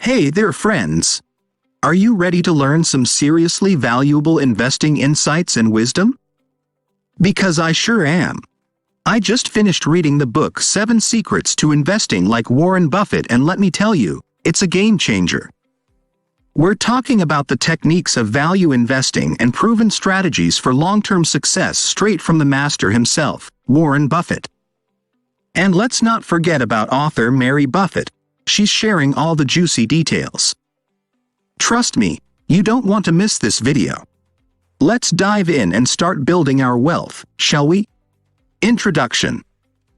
Hey there, friends. Are you ready to learn some seriously valuable investing insights and wisdom? Because I sure am. I just finished reading the book 7 Secrets to Investing Like Warren Buffett, and let me tell you, it's a game changer. We're talking about the techniques of value investing and proven strategies for long-term success straight from the master himself, Warren Buffett. And let's not forget about author Mary Buffett. She's sharing all the juicy details. Trust me, you don't want to miss this video. Let's dive in and start building our wealth, shall we? Introduction.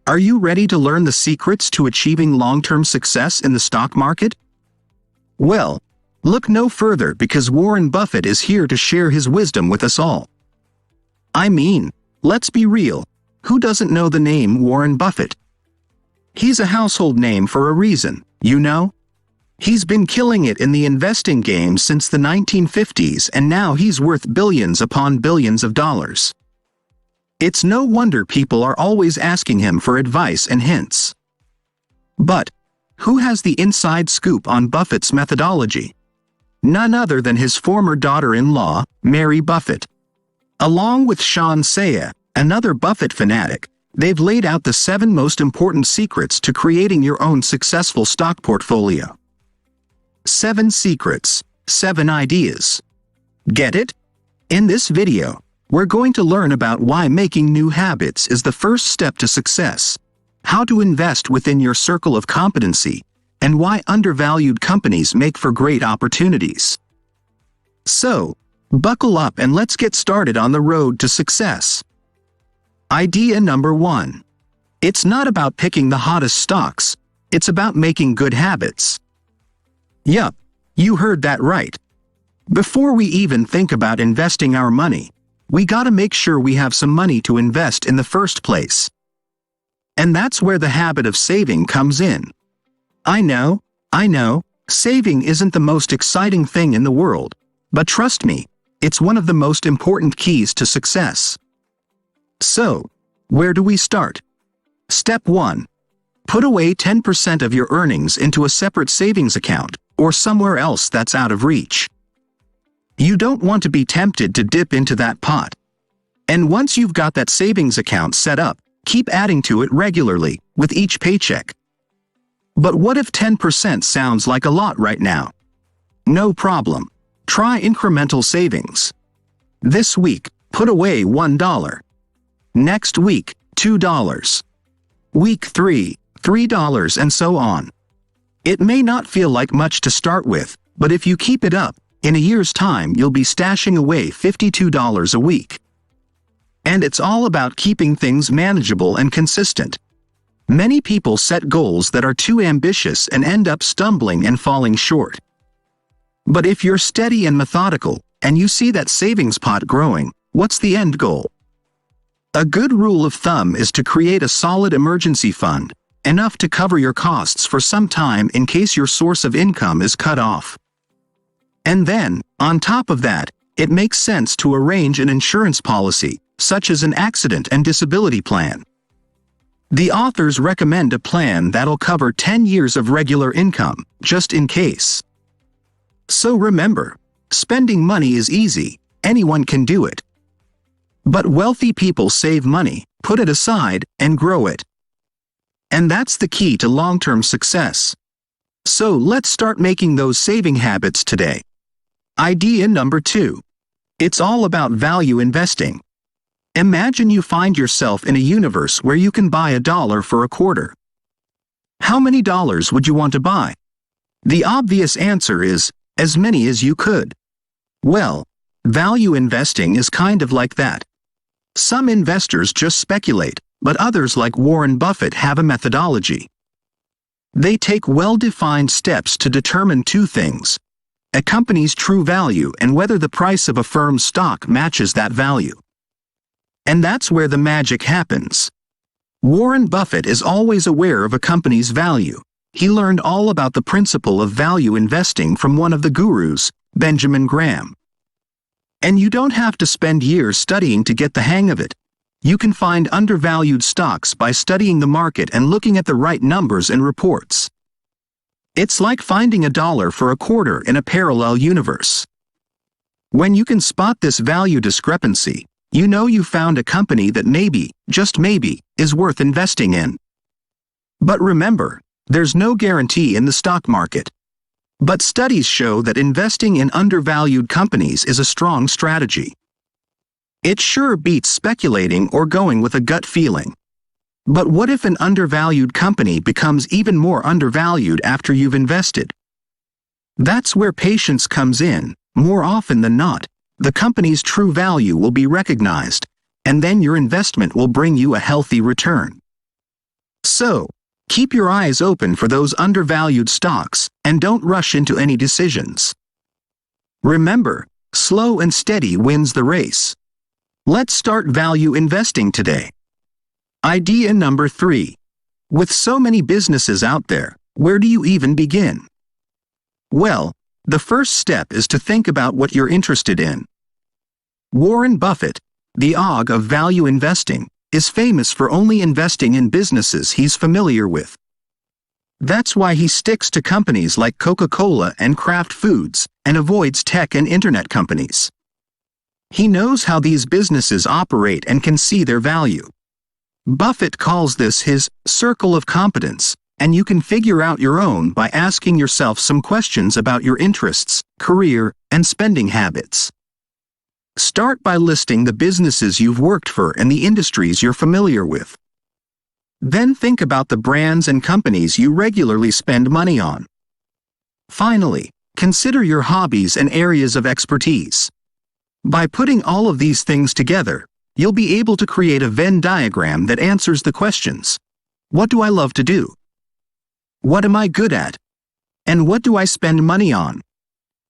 Are you ready to learn the secrets to achieving long-term success in the stock market? Well, look no further, because Warren Buffett is here to share his wisdom with us all. I mean, let's be real. Who doesn't know the name Warren Buffett? He's a household name for a reason, you know? He's been killing it in the investing game since the 1950s, and now he's worth billions upon billions of dollars. It's no wonder people are always asking him for advice and hints. But who has the inside scoop on Buffett's methodology? None other than his former daughter-in-law, Mary Buffett. Along with Sean Seah, another Buffett fanatic, they've laid out the 7 most important secrets to creating your own successful stock portfolio. 7 secrets, 7 ideas. Get it? In this video, we're going to learn about why making new habits is the first step to success, how to invest within your circle of competency, and why undervalued companies make for great opportunities. So, buckle up and let's get started on the road to success. Idea number 1. It's not about picking the hottest stocks, it's about making good habits. Yup, you heard that right. Before we even think about investing our money, we gotta make sure we have some money to invest in the first place. And that's where the habit of saving comes in. I know, saving isn't the most exciting thing in the world, but trust me, it's one of the most important keys to success. So, where do we start? Step 1. Put away 10% of your earnings into a separate savings account, or somewhere else that's out of reach. You don't want to be tempted to dip into that pot. And once you've got that savings account set up, keep adding to it regularly, with each paycheck. But what if 10% sounds like a lot right now? No problem. Try incremental savings. This week, put away $1. Next week, $2. Week 3, $3, and so on. It may not feel like much to start with, but if you keep it up, in a year's time you'll be stashing away $52 a week. And it's all about keeping things manageable and consistent. Many people set goals that are too ambitious and end up stumbling and falling short. But if you're steady and methodical, and you see that savings pot growing, what's the end goal? A good rule of thumb is to create a solid emergency fund, enough to cover your costs for some time in case your source of income is cut off. And then, on top of that, it makes sense to arrange an insurance policy, such as an accident and disability plan. The authors recommend a plan that'll cover 10 years of regular income, just in case. So remember, spending money is easy, anyone can do it. But wealthy people save money, put it aside, and grow it. And that's the key to long-term success. So let's start making those saving habits today. Idea number 2. It's all about value investing. Imagine you find yourself in a universe where you can buy $1 for a quarter. How many dollars would you want to buy? The obvious answer is, as many as you could. Well, value investing is kind of like that. Some investors just speculate, but others like Warren Buffett have a methodology. They take well-defined steps to determine 2 things: a company's true value and whether the price of a firm's stock matches that value. And that's where the magic happens. Warren Buffett is always aware of a company's value. He learned all about the principle of value investing from one of the gurus, Benjamin Graham. And you don't have to spend years studying to get the hang of it. You can find undervalued stocks by studying the market and looking at the right numbers and reports. It's like finding a dollar for a quarter in a parallel universe. When you can spot this value discrepancy, you know you found a company that maybe, just maybe, is worth investing in. But remember, there's no guarantee in the stock market. But studies show that investing in undervalued companies is a strong strategy. It sure beats speculating or going with a gut feeling. But what if an undervalued company becomes even more undervalued after you've invested? That's where patience comes in. More often than not, the company's true value will be recognized, and then your investment will bring you a healthy return. So, keep your eyes open for those undervalued stocks, and don't rush into any decisions. Remember, slow and steady wins the race. Let's start value investing today. Idea number 3. With so many businesses out there, where do you even begin? Well, the first step is to think about what you're interested in. Warren Buffett, the Og of value investing, is famous for only investing in businesses he's familiar with. That's why he sticks to companies like Coca-Cola and Kraft Foods and avoids tech and internet companies. He knows how these businesses operate and can see their value. Buffett calls this his circle of competence, and you can figure out your own by asking yourself some questions about your interests, career, and spending habits. Start by listing the businesses you've worked for and the industries you're familiar with. Then think about the brands and companies you regularly spend money on. Finally, consider your hobbies and areas of expertise. By putting all of these things together, you'll be able to create a Venn diagram that answers the questions: what do I love to do? What am I good at? And what do I spend money on?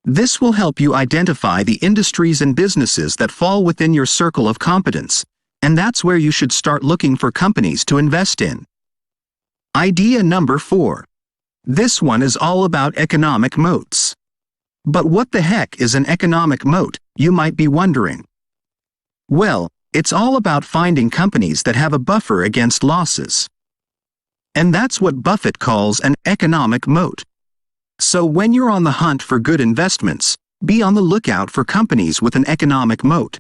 This will help you identify the industries and businesses that fall within your circle of competence, and that's where you should start looking for companies to invest in. Idea number 4. This one is all about economic moats. But what the heck is an economic moat, you might be wondering? Well, it's all about finding companies that have a buffer against losses. And that's what Buffett calls an economic moat. So when you're on the hunt for good investments, be on the lookout for companies with an economic moat.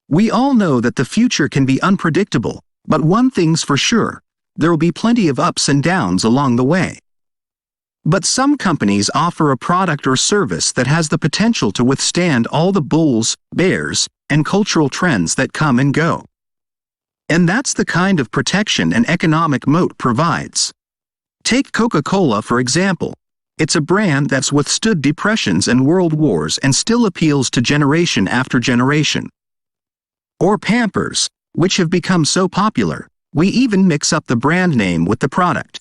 We all know that the future can be unpredictable, but one thing's for sure: there will be plenty of ups and downs along the way. But some companies offer a product or service that has the potential to withstand all the bulls, bears, and cultural trends that come and go. And that's the kind of protection an economic moat provides. Take Coca-Cola for example. It's a brand that's withstood depressions and world wars and still appeals to generation after generation. Or Pampers, which have become so popular, we even mix up the brand name with the product.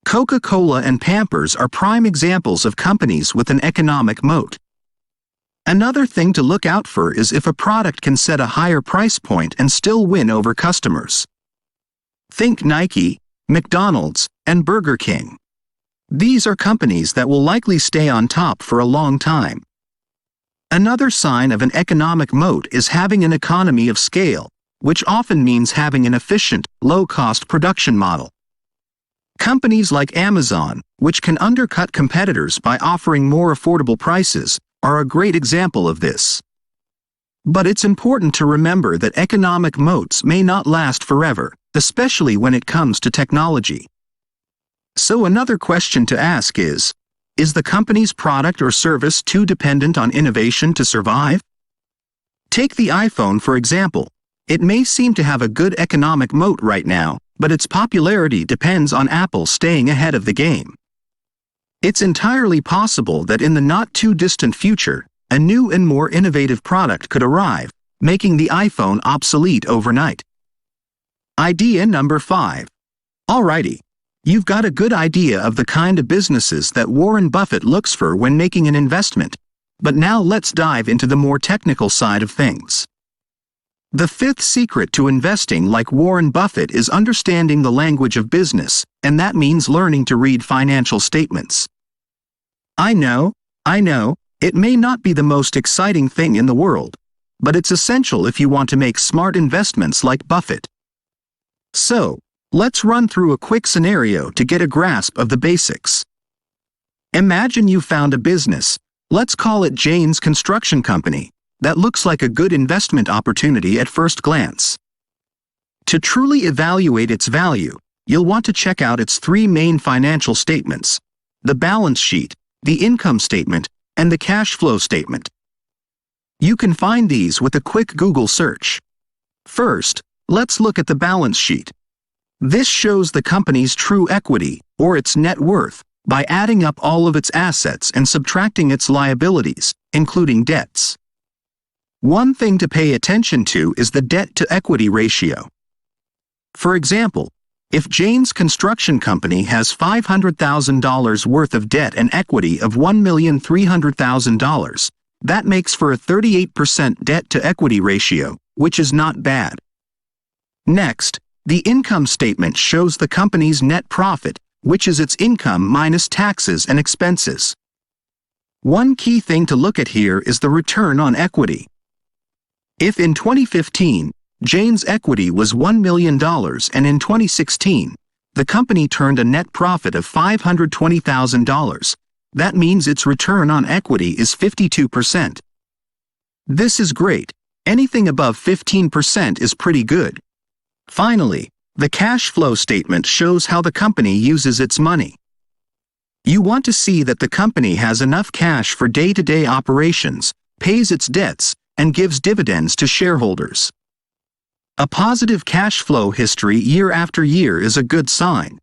Coca-Cola and Pampers are prime examples of companies with an economic moat. Another thing to look out for is if a product can set a higher price point and still win over customers. Think Nike, McDonald's, and Burger King. These are companies that will likely stay on top for a long time. Another sign of an economic moat is having an economy of scale, which often means having an efficient, low-cost production model. Companies like Amazon, which can undercut competitors by offering more affordable prices, are a great example of this. But it's important to remember that economic moats may not last forever, especially when it comes to technology. So another question to ask is the company's product or service too dependent on innovation to survive? Take the iPhone for example. It may seem to have a good economic moat right now, but its popularity depends on Apple staying ahead of the game. It's entirely possible that in the not-too-distant future, a new and more innovative product could arrive, making the iPhone obsolete overnight. Idea number 5. Alrighty. You've got a good idea of the kind of businesses that Warren Buffett looks for when making an investment, but now let's dive into the more technical side of things. The 5th secret to investing like Warren Buffett is understanding the language of business, and that means learning to read financial statements. I know, it may not be the most exciting thing in the world, but it's essential if you want to make smart investments like Buffett. So, let's run through a quick scenario to get a grasp of the basics. Imagine you found a business, let's call it Jane's Construction Company, that looks like a good investment opportunity at first glance. To truly evaluate its value, you'll want to check out its three main financial statements: the balance sheet, the income statement, and the cash flow statement. You can find these with a quick Google search. First, let's look at the balance sheet. This shows the company's true equity, or its net worth, by adding up all of its assets and subtracting its liabilities, including debts. One thing to pay attention to is the debt-to-equity ratio. For example, if Jane's Construction Company has $500,000 worth of debt and equity of $1,300,000, that makes for a 38% debt-to-equity ratio, which is not bad. Next, the income statement shows the company's net profit, which is its income minus taxes and expenses. One key thing to look at here is the return on equity. If in 2015, Jane's equity was $1 million and in 2016, the company turned a net profit of $520,000, that means its return on equity is 52%. This is great. Anything above 15% is pretty good. Finally, the cash flow statement shows how the company uses its money. You want to see that the company has enough cash for day-to-day operations, pays its debts, and gives dividends to shareholders. A positive cash flow history year after year is a good sign.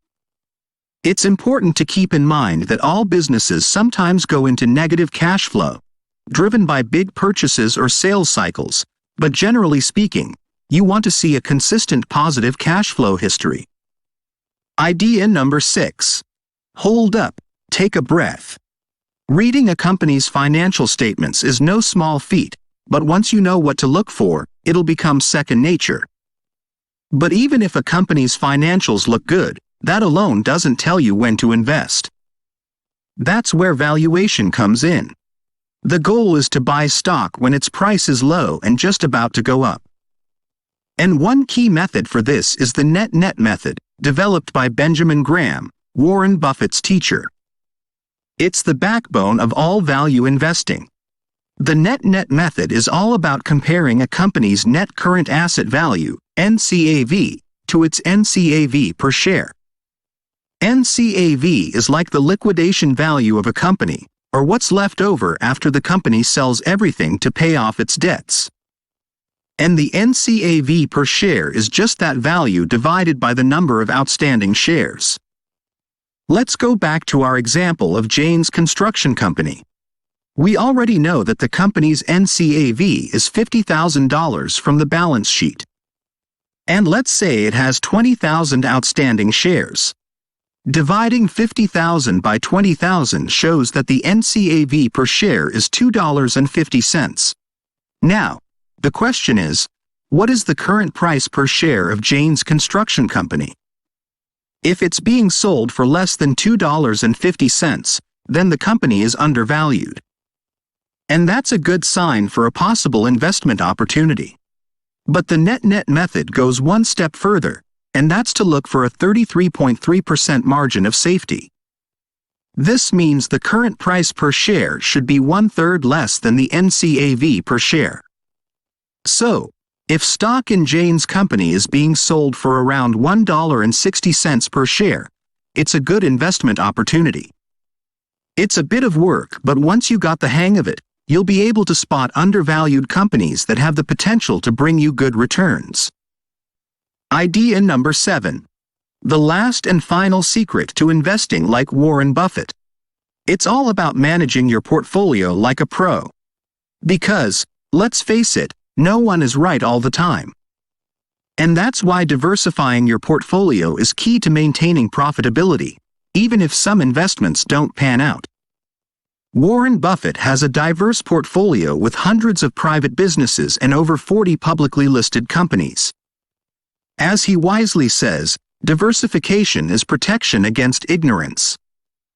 It's important to keep in mind that all businesses sometimes go into negative cash flow, driven by big purchases or sales cycles, but generally speaking, you want to see a consistent positive cash flow history. Idea number 6. Hold up, take a breath. Reading a company's financial statements is no small feat, but once you know what to look for, it'll become second nature. But even if a company's financials look good, that alone doesn't tell you when to invest. That's where valuation comes in. The goal is to buy stock when its price is low and just about to go up. And one key method for this is the net-net method, developed by Benjamin Graham, Warren Buffett's teacher. It's the backbone of all value investing. The net-net method is all about comparing a company's net current asset value, NCAV, to its NCAV per share. NCAV is like the liquidation value of a company, or what's left over after the company sells everything to pay off its debts. And the NCAV per share is just that value divided by the number of outstanding shares. Let's go back to our example of Jane's Construction Company. We already know that the company's NCAV is $50,000 from the balance sheet. And let's say it has 20,000 outstanding shares. Dividing 50,000 by 20,000 shows that the NCAV per share is $2.50. Now, the question is, what is the current price per share of Jane's Construction Company? If it's being sold for less than $2.50, then the company is undervalued. And that's a good sign for a possible investment opportunity. But the net-net method goes one step further, and that's to look for a 33.3% margin of safety. This means the current price per share should be 1/3 less than the NCAV per share. So, if stock in Jane's Company is being sold for around $1.60 per share, it's a good investment opportunity. It's a bit of work, but once you got the hang of it, you'll be able to spot undervalued companies that have the potential to bring you good returns. Idea number 7. The last and final secret to investing like Warren Buffett. It's all about managing your portfolio like a pro. Because, let's face it, no one is right all the time. And that's why diversifying your portfolio is key to maintaining profitability, even if some investments don't pan out. Warren Buffett has a diverse portfolio with hundreds of private businesses and over 40 publicly listed companies. As he wisely says, diversification is protection against ignorance.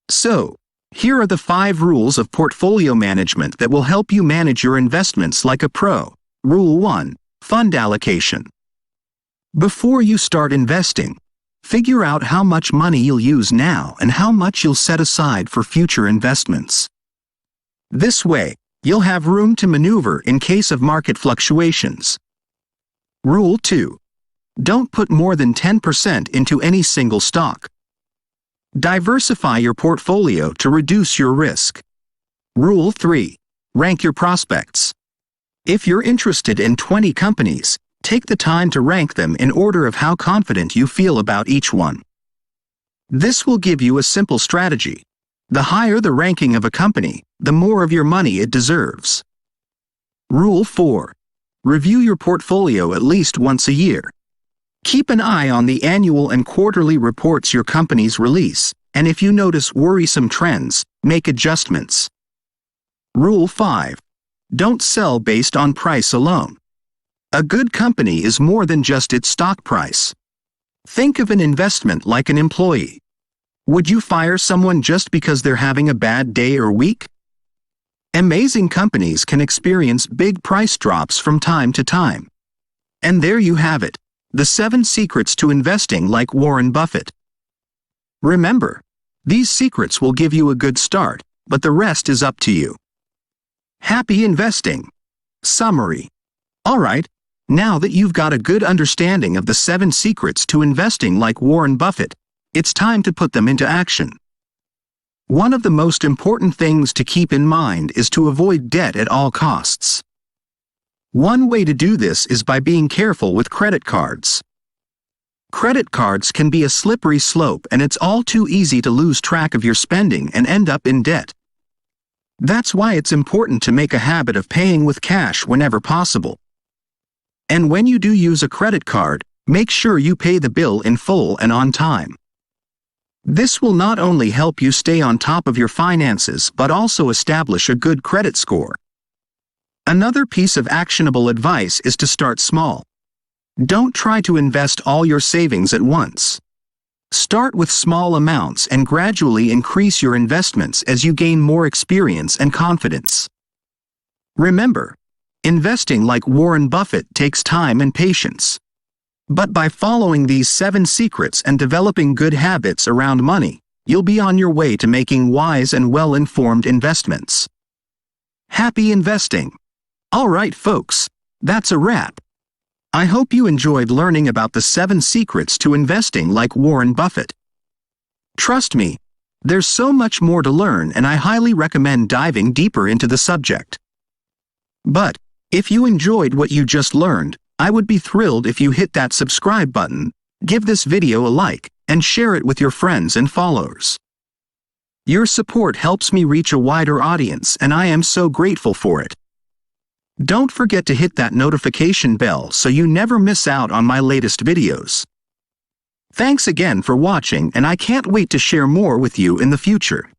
So, here are the 5 rules of portfolio management that will help you manage your investments like a pro. Rule 1. Fund allocation. Before you start investing, Figure out how much money you'll use now and how much you'll set aside for future investments. This way, you'll have room to maneuver in case of market fluctuations. Rule 2. Don't put more than 10% into any single stock. Diversify your portfolio to reduce your risk. Rule 3. Rank your prospects. If you're interested in 20 companies, take the time to rank them in order of how confident you feel about each one. This will give you a simple strategy. The higher the ranking of a company, the more of your money it deserves. Rule 4. Review your portfolio at least once a year. Keep an eye on the annual and quarterly reports your companies release, and if you notice worrisome trends, make adjustments. Rule 5. Don't sell based on price alone. A good company is more than just its stock price. Think of an investment like an employee. Would you fire someone just because they're having a bad day or week? Amazing companies can experience big price drops from time to time. And there you have it, the 7 secrets to investing like Warren Buffett. Remember, these secrets will give you a good start, but the rest is up to you. Happy investing. Summary. Alright, now that you've got a good understanding of the 7 secrets to investing like Warren Buffett, it's time to put them into action. One of the most important things to keep in mind is to avoid debt at all costs. One way to do this is by being careful with credit cards. Credit cards can be a slippery slope, and it's all too easy to lose track of your spending and end up in debt. That's why it's important to make a habit of paying with cash whenever possible. And when you do use a credit card, make sure you pay the bill in full and on time. This will not only help you stay on top of your finances but also establish a good credit score. Another piece of actionable advice is to start small. Don't try to invest all your savings at once. Start with small amounts and gradually increase your investments as you gain more experience and confidence. Remember, investing like Warren Buffett takes time and patience. But by following these 7 secrets and developing good habits around money, you'll be on your way to making wise and well-informed investments. Happy investing! Alright folks, that's a wrap. I hope you enjoyed learning about the 7 secrets to investing like Warren Buffett. Trust me, there's so much more to learn, and I highly recommend diving deeper into the subject. But, if you enjoyed what you just learned, I would be thrilled if you hit that subscribe button, give this video a like, and share it with your friends and followers. Your support helps me reach a wider audience, and I am so grateful for it. Don't forget to hit that notification bell so you never miss out on my latest videos. Thanks again for watching, and I can't wait to share more with you in the future.